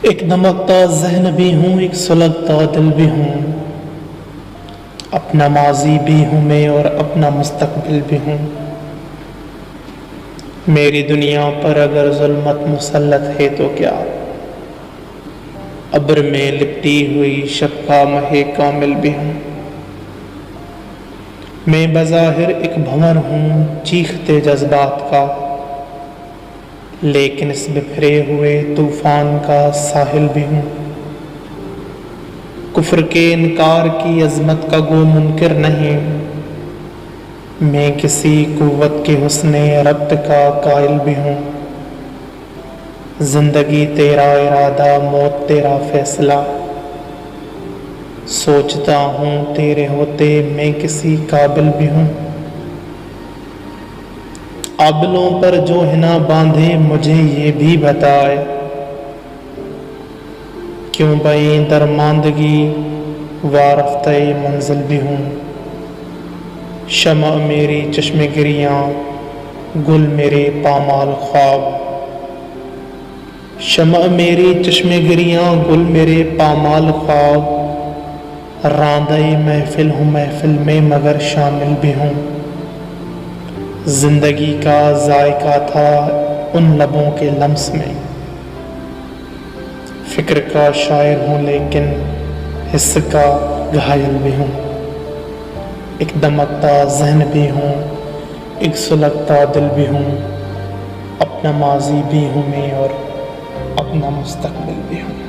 ایک دمکتا ذہن بھی ہوں، ایک سلگتا دل بھی ہوں، اپنا ماضی بھی ہوں میں اور اپنا مستقبل بھی ہوں۔ میری دنیا پر اگر ظلمت مسلط ہے تو کیا، ابر میں لپٹی ہوئی شب کا مہ کامل بھی ہوں۔ میں بظاہر ایک بھنور ہوں چیختے جذبات کا، لیکن اس بکھرے ہوئے طوفان کا ساحل بھی ہوں۔ کفر کے انکار کی عظمت کا گو منکر نہیں، میں کسی قوت کے حسن ربط کا قائل بھی ہوں۔ زندگی تیرا ارادہ، موت تیرا فیصلہ، سوچتا ہوں تیرے ہوتے میں کسی قابل بھی ہوں۔ قابلوں پر جو حنا باندھے مجھے یہ بھی بتائے، کیوں بیں درماندگی وارفتہ منزل بھی ہوں۔ شمع میری چشم گریاں، گل میرے پامال خواب، شمع میری چشم گریاں، گل میرے پامال خواب، راندہ محفل ہوں محفل میں مگر شامل بھی ہوں۔ زندگی کا ذائقہ تھا ان لبوں کے لمس میں، فکر کا شاعر ہوں لیکن حس کا گھائل بھی ہوں۔ ایک دمکتا ذہن بھی ہوں، ایک سلگتا دل بھی ہوں، اپنا ماضی بھی ہوں میں اور اپنا مستقبل بھی ہوں۔